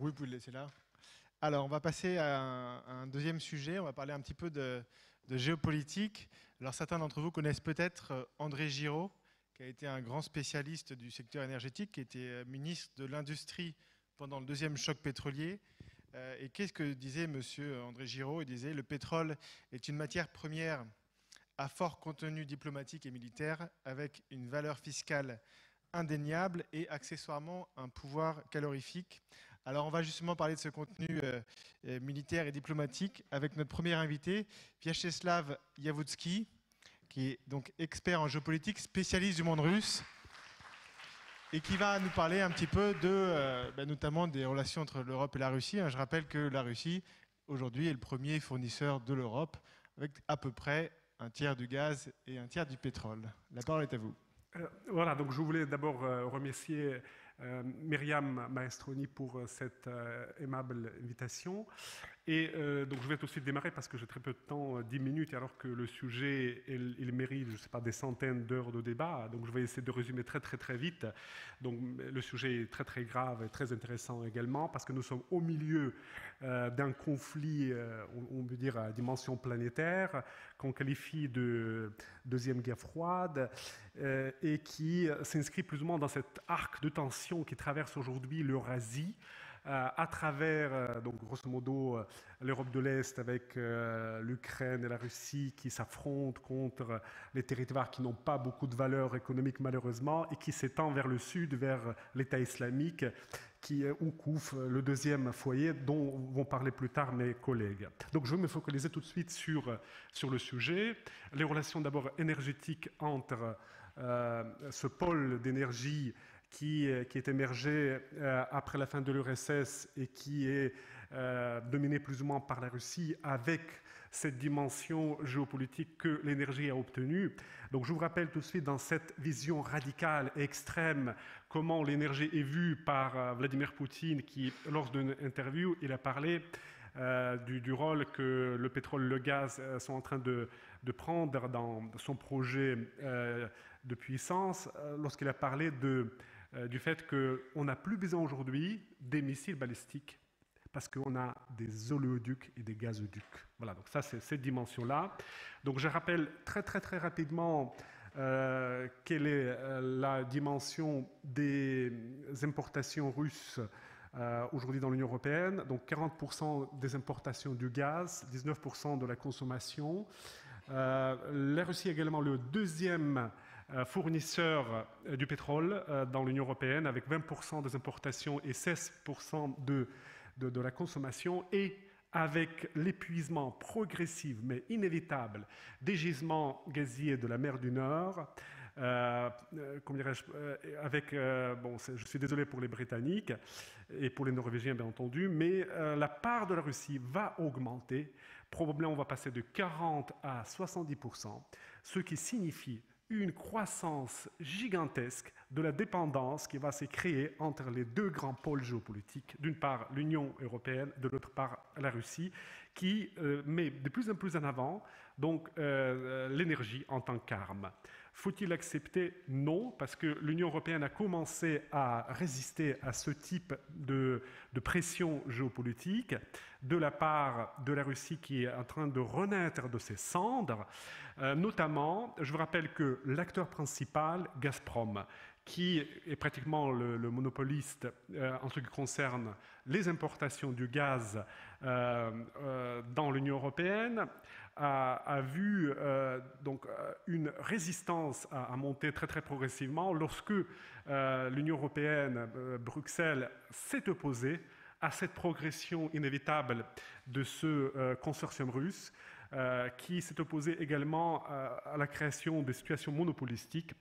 Oui, vous pouvez le laisser là. Alors, on va passer à un deuxième sujet. On va parler un petit peu de géopolitique. Alors, certains d'entre vous connaissent peut-être André Giraud, qui a été un grand spécialiste du secteur énergétique, qui était ministre de l'Industrie pendant le deuxième choc pétrolier. Et qu'est-ce que disait monsieur André Giraud? Il disait: le pétrole est une matière première à fort contenu diplomatique et militaire, avec une valeur fiscale indéniable et accessoirement un pouvoir calorifique. Alors on va justement parler de ce contenu militaire et diplomatique avec notre premier invité, Vyacheslav Yavoutsky, qui est donc expert en géopolitique, spécialiste du monde russe, et qui va nous parler un petit peu de, notamment des relations entre l'Europe et la Russie. Je rappelle que la Russie, aujourd'hui, est le premier fournisseur de l'Europe, avec à peu près un tiers du gaz et un tiers du pétrole. La parole est à vous. Voilà, donc je voulais d'abord remercier Myriam Maestroni pour cette aimable invitation. Et donc je vais tout de suite démarrer parce que j'ai très peu de temps, 10 minutes, alors que le sujet, il mérite, je ne sais pas, des centaines d'heures de débat. Donc je vais essayer de résumer très vite. Donc le sujet est très grave et très intéressant également parce que nous sommes au milieu d'un conflit, on peut dire à dimension planétaire, qu'on qualifie de deuxième guerre froide et qui s'inscrit plus ou moins dans cet arc de tension qui traverse aujourd'hui l'Eurasie, à travers, donc grosso modo, l'Europe de l'Est avec l'Ukraine et la Russie qui s'affrontent contre les territoires qui n'ont pas beaucoup de valeur économique malheureusement et qui s'étend vers le sud, vers l'État islamique, où couvre le deuxième foyer dont vont parler plus tard mes collègues. Donc je vais me focaliser tout de suite sur le sujet. Les relations d'abord énergétiques entre ce pôle d'énergie qui est émergé après la fin de l'URSS et qui est dominé plus ou moins par la Russie avec cette dimension géopolitique que l'énergie a obtenue. Donc je vous rappelle tout de suite dans cette vision radicale et extrême comment l'énergie est vue par Vladimir Poutine qui, lors d'une interview, il a parlé du rôle que le pétrole et le gaz sont en train de prendre dans son projet de puissance lorsqu'il a parlé du fait qu'on n'a plus besoin aujourd'hui des missiles balistiques parce qu'on a des oléoducs et des gazoducs. Voilà, donc ça c'est cette dimension-là. Donc je rappelle très rapidement quelle est la dimension des importations russes aujourd'hui dans l'Union européenne. Donc 40% des importations du gaz, 19% de la consommation. La Russie est également le deuxième fournisseur du pétrole dans l'Union européenne avec 20% des importations et 16% de la consommation et avec l'épuisement progressif mais inévitable des gisements gaziers de la mer du Nord, comment dirais-je, je suis désolé pour les Britanniques et pour les Norvégiens bien entendu, mais la part de la Russie va augmenter, probablement on va passer de 40 à 70%, ce qui signifie une croissance gigantesque de la dépendance qui va se créer entre les deux grands pôles géopolitiques. D'une part, l'Union européenne, de l'autre part, la Russie, qui met de plus en plus en avant donc, l'énergie en tant qu'arme. Faut-il l'accepter? Non, parce que l'Union européenne a commencé à résister à ce type de pression géopolitique de la part de la Russie qui est en train de renaître de ses cendres. Notamment, je vous rappelle que l'acteur principal, Gazprom, qui est pratiquement le monopoliste en ce qui concerne les importations du gaz dans l'Union européenne, a vu donc une résistance à monter très progressivement lorsque l'Union européenne, Bruxelles, s'est opposée à cette progression inévitable de ce consortium russe, qui s'est opposé également à la création de situations monopolistiques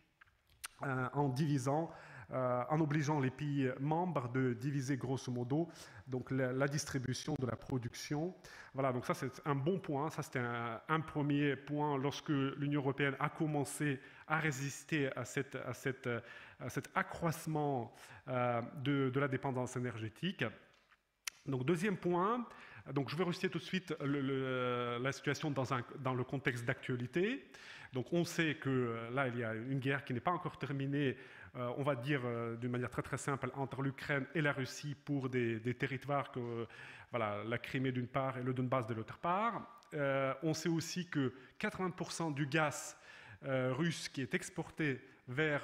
en divisant, en obligeant les pays membres de diviser grosso modo donc la distribution de la production. Voilà, donc ça c'est un bon point, ça c'était un premier point lorsque l'Union européenne a commencé à résister à cet accroissement de la dépendance énergétique. Donc deuxième point, donc je vais reciter tout de suite la situation dans le contexte d'actualité. Donc on sait que là il y a une guerre qui n'est pas encore terminée on va dire d'une manière très très simple, entre l'Ukraine et la Russie pour des territoires que voilà, la Crimée d'une part et le Donbass de l'autre part. On sait aussi que 80% du gaz russe qui est exporté vers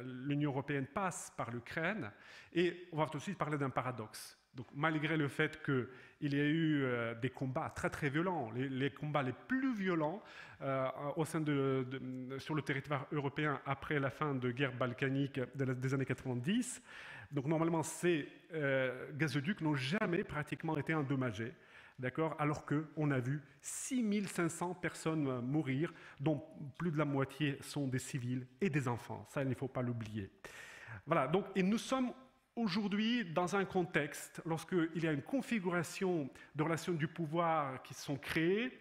l'Union européenne passe par l'Ukraine. Et on va tout de suite parler d'un paradoxe. Donc, malgré le fait qu'il y a eu des combats très très violents, les combats les plus violents sur le territoire européen après la fin de guerre balkanique des années 90, donc normalement ces gazoducs n'ont jamais pratiquement été endommagés. D'accord, alors qu'on a vu 6500 personnes mourir, dont plus de la moitié sont des civils et des enfants. Ça, il ne faut pas l'oublier. Voilà, donc, et nous sommes aujourd'hui dans un contexte, lorsqu'il y a une configuration de relations du pouvoir qui sont créées,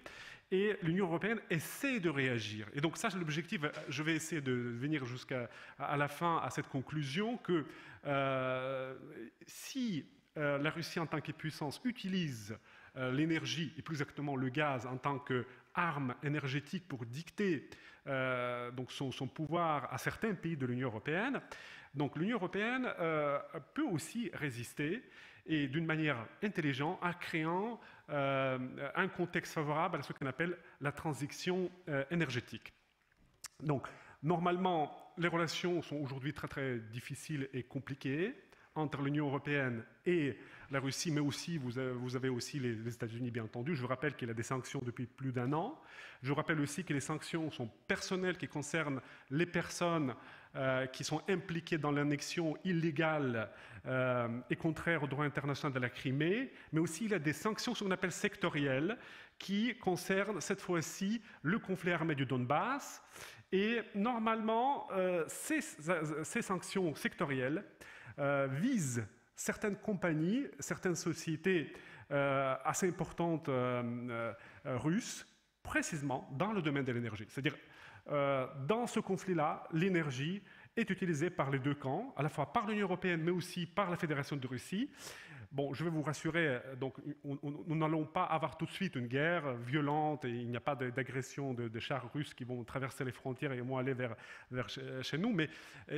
et l'Union européenne essaie de réagir. Et donc ça, c'est l'objectif. Je vais essayer de venir jusqu'à la fin à cette conclusion que si la Russie en tant que puissance utilise l'énergie, et plus exactement le gaz, en tant qu'arme énergétique pour dicter donc son pouvoir à certains pays de l'Union européenne, donc l'Union européenne peut aussi résister, et d'une manière intelligente, en créant un contexte favorable à ce qu'on appelle la transition énergétique. Donc, normalement, les relations sont aujourd'hui très très difficiles et compliquées entre l'Union européenne et la Russie, mais aussi, vous avez aussi les États-Unis, bien entendu. Je vous rappelle qu'il y a des sanctions depuis plus d'1 an. Je vous rappelle aussi que les sanctions sont personnelles, qui concernent les personnes qui sont impliquées dans l'annexion illégale et contraire au droit international de la Crimée, mais aussi il y a des sanctions, ce qu'on appelle sectorielles, qui concernent cette fois-ci le conflit armé du Donbass. Et normalement, ces sanctions sectorielles visent certaines compagnies, certaines sociétés assez importantes russes, précisément dans le domaine de l'énergie. C'est-à-dire, dans ce conflit-là, l'énergie est utilisée par les deux camps, à la fois par l'Union européenne, mais aussi par la Fédération de Russie. Bon, je vais vous rassurer, donc, nous n'allons pas avoir tout de suite une guerre violente, et il n'y a pas d'agression de chars russes qui vont traverser les frontières et vont aller vers chez nous, mais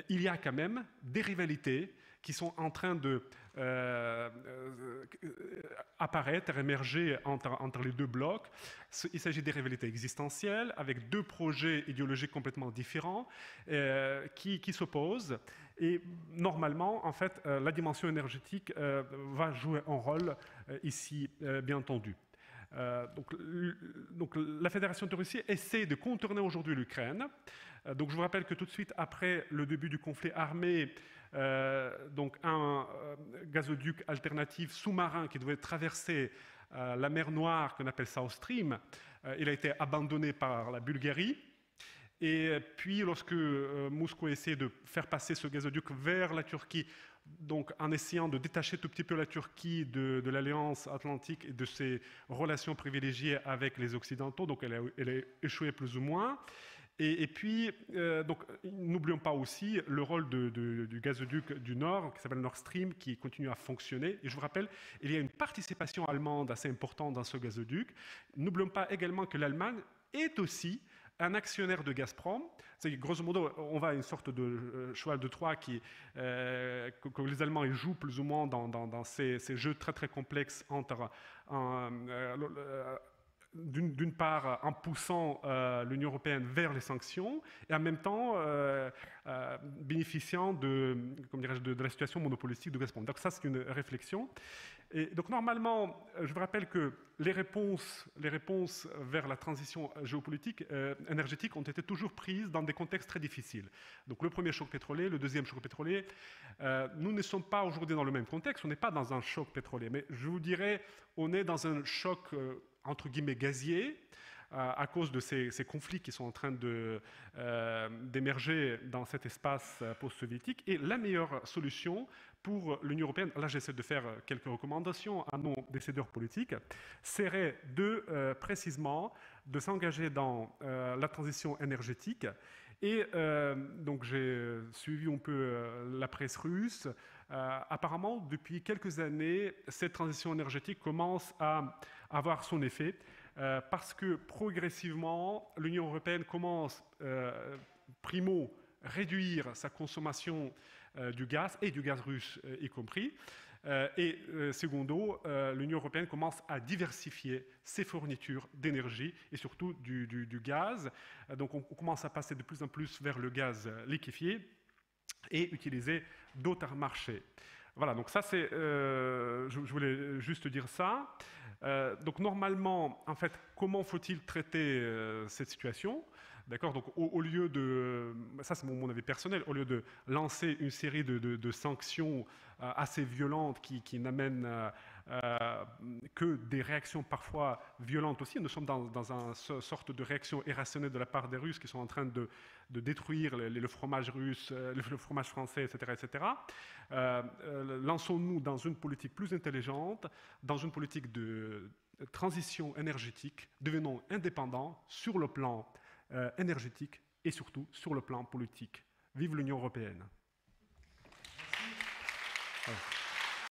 il y a quand même des rivalités qui sont en train de apparaître, émerger entre les deux blocs. Il s'agit des rivalités existentielles, avec deux projets idéologiques complètement différents qui s'opposent. Et normalement, en fait, la dimension énergétique va jouer un rôle ici, bien entendu. Donc, la Fédération de Russie essaie de contourner aujourd'hui l'Ukraine. Donc, je vous rappelle que tout de suite après le début du conflit armé, donc un gazoduc alternatif sous-marin qui devait traverser la mer Noire, qu'on appelle South Stream, il a été abandonné par la Bulgarie. Et puis, lorsque Moscou a essayé de faire passer ce gazoduc vers la Turquie, donc en essayant de détacher tout petit peu la Turquie de l'Alliance Atlantique et de ses relations privilégiées avec les Occidentaux, donc elle a échoué plus ou moins. Et puis, donc, n'oublions pas aussi le rôle du gazoduc du Nord, qui s'appelle Nord Stream, qui continue à fonctionner. Et je vous rappelle, il y a une participation allemande assez importante dans ce gazoduc. N'oublions pas également que l'Allemagne est aussi un actionnaire de Gazprom. C'est grosso modo, on va à une sorte de cheval de Troie que les Allemands ils jouent plus ou moins dans ces jeux très très complexes entre d'une part en poussant l'Union européenne vers les sanctions et en même temps bénéficiant de la situation monopolistique de Gazprom. Donc ça, c'est une réflexion. Et donc normalement, je vous rappelle que les réponses vers la transition géopolitique, énergétique ont été toujours prises dans des contextes très difficiles. Donc le premier choc pétrolier, le deuxième choc pétrolier, nous ne sommes pas aujourd'hui dans le même contexte, on n'est pas dans un choc pétrolier, mais je vous dirais, on est dans un choc entre guillemets gazier, à cause de ces conflits qui sont en train d'émerger dans cet espace post-soviétique. Et la meilleure solution pour l'Union européenne, là j'essaie de faire quelques recommandations à nos décideurs politiques, serait précisément de s'engager dans la transition énergétique. Et donc j'ai suivi un peu la presse russe. Apparemment, depuis quelques années, cette transition énergétique commence à avoir son effet parce que progressivement, l'Union européenne commence, primo, réduire sa consommation du gaz, et du gaz russe y compris. Secondo, l'Union européenne commence à diversifier ses fournitures d'énergie et surtout du gaz. Donc on commence à passer de plus en plus vers le gaz liquéfié et utiliser d'autres marchés. Voilà, donc ça c'est, je voulais juste dire ça. Donc normalement, en fait, comment faut-il traiter cette situation ? D'accord, donc au lieu de, ça c'est mon avis personnel, au lieu de lancer une série de sanctions assez violentes qui n'amènent que des réactions parfois violentes aussi, nous sommes dans une sorte de réaction irrationnelle de la part des Russes qui sont en train de détruire le fromage russe, le fromage français, etc. etc. Lançons-nous dans une politique plus intelligente, dans une politique de transition énergétique, devenons indépendants sur le plan énergétique et surtout sur le plan politique. Vive l'Union européenne. Merci.